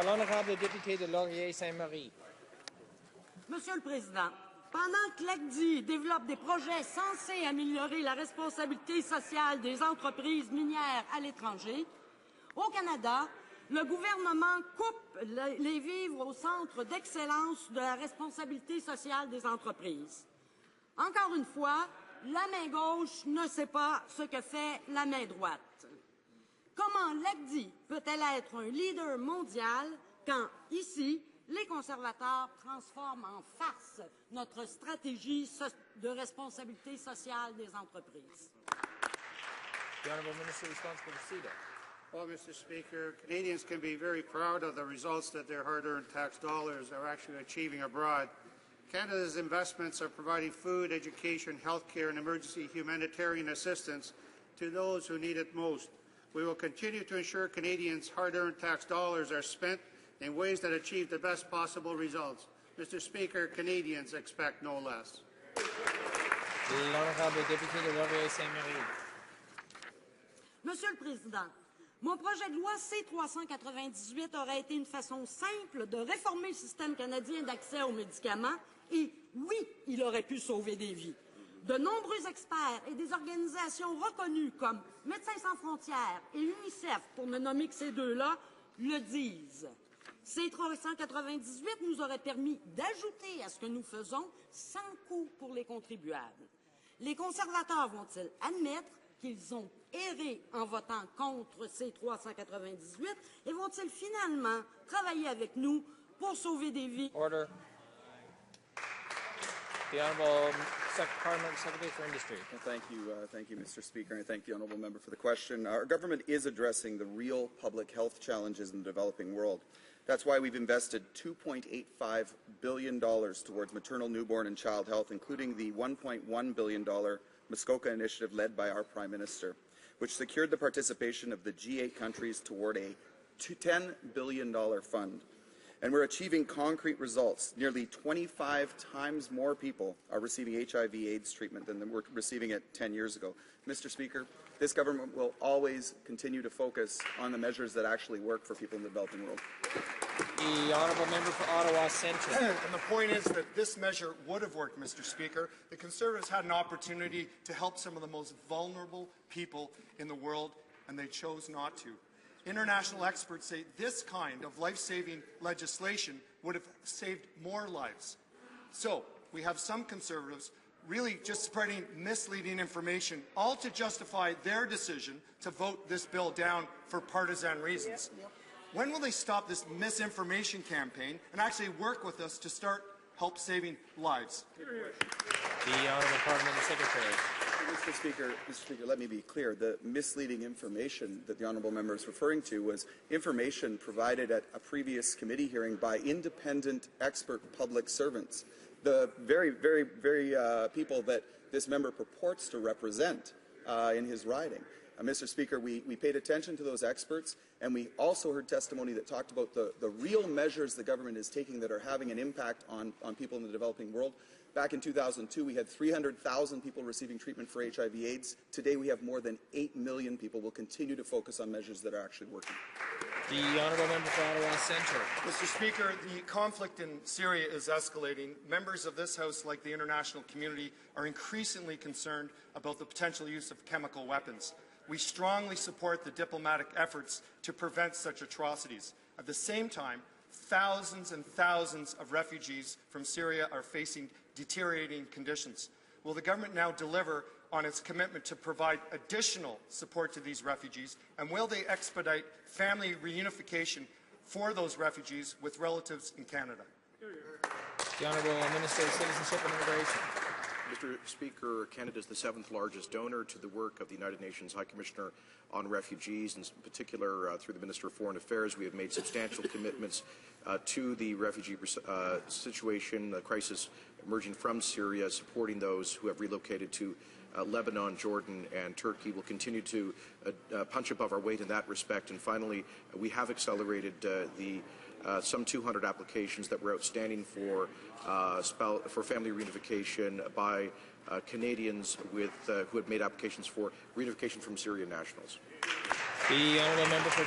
L'honorable député de Laurier-Saint-Marie. Monsieur le Président, pendant que l'ACDI développe des projets censés améliorer la responsabilité sociale des entreprises minières à l'étranger, au Canada, le gouvernement coupe les vivres au Centre d'excellence de la responsabilité sociale des entreprises. Encore une fois, la main gauche ne sait pas ce que fait la main droite. Comment l'ACDI peut-elle être un leader mondial quand, ici, les conservateurs transforment en farce notre stratégie de responsabilité sociale des entreprises? The Honourable Minister responsible to CEDA. Well, Mr. Speaker, Canadians can be very proud of the results that their hard-earned tax dollars are actually achieving abroad. Canada's investments are providing food, education, health care, and emergency humanitarian assistance to those who need it most. We will continue to ensure Canadians' hard-earned tax dollars are spent in ways that achieve the best possible results. Mr. Speaker, Canadians expect no less. L'honorable député de Laurier-Saint-Marie. Monsieur le Président, mon projet de loi C-398 aurait été une façon simple de réformer le système canadien d'accès aux médicaments et, oui, il aurait pu sauver des vies. De nombreux experts et des organisations reconnues comme Médecins sans frontières et UNICEF, pour ne nommer que ces deux-là, le disent. C-398 nous aurait permis d'ajouter à ce que nous faisons sans coût pour les contribuables. Les conservateurs vont-ils admettre qu'ils ont erré en votant contre C-398 et vont-ils finalement travailler avec nous pour sauver des vies? Order. The Honourable Parliament Secretary for Industry. Well, thank you, Mr. Speaker, and I thank the honourable member for the question. Our government is addressing the real public health challenges in the developing world. That's why we've invested $2.85 billion towards maternal, newborn, and child health, including the $1.1 billion Muskoka initiative led by our Prime Minister, which secured the participation of the G8 countries toward a $10 billion fund. And we're achieving concrete results. Nearly 25 times more people are receiving HIV/AIDS treatment than were receiving it 10 years ago. Mr. Speaker, this government will always continue to focus on the measures that actually work for people in the developing world. The Honourable Member for Ottawa Centre. And the point is that this measure would have worked, Mr. Speaker. The Conservatives had an opportunity to help some of the most vulnerable people in the world, and they chose not to. International experts say this kind of life-saving legislation would have saved more lives. So we have some Conservatives really just spreading misleading information, all to justify their decision to vote this bill down for partisan reasons. When will they stop this misinformation campaign and actually work with us to start help saving lives? The Honourable Parliamentary Secretary. Mr. Speaker, let me be clear. The misleading information that the honourable member is referring to was information provided at a previous committee hearing by independent expert public servants, the very people that this member purports to represent in his riding. Mr. Speaker, we paid attention to those experts, and we also heard testimony that talked about the real measures the government is taking that are having an impact on people in the developing world. Back in 2002, we had 300,000 people receiving treatment for HIV/AIDS. Today, we have more than 8 million people. We'll continue to focus on measures that are actually working. The Honourable Member for Ottawa Centre. Mr. Speaker, the conflict in Syria is escalating. Members of this House, like the international community, are increasingly concerned about the potential use of chemical weapons. We strongly support the diplomatic efforts to prevent such atrocities. At the same time, thousands and thousands of refugees from Syria are facing deteriorating conditions. Will the government now deliver on its commitment to provide additional support to these refugees, and will they expedite family reunification for those refugees with relatives in Canada? The Honourable Minister of Citizenship and Immigration. Mr. Speaker, Canada is the 7th largest donor to the work of the United Nations High Commissioner on Refugees, and in particular through the Minister of Foreign Affairs. We have made substantial commitments to the refugee situation, the crisis emerging from Syria, supporting those who have relocated to Lebanon, Jordan, and Turkey. Will continue to punch above our weight in that respect. And finally, we have accelerated some 200 applications that were outstanding for family reunification by Canadians who had made applications for reunification from Syrian nationals. The Honourable Member for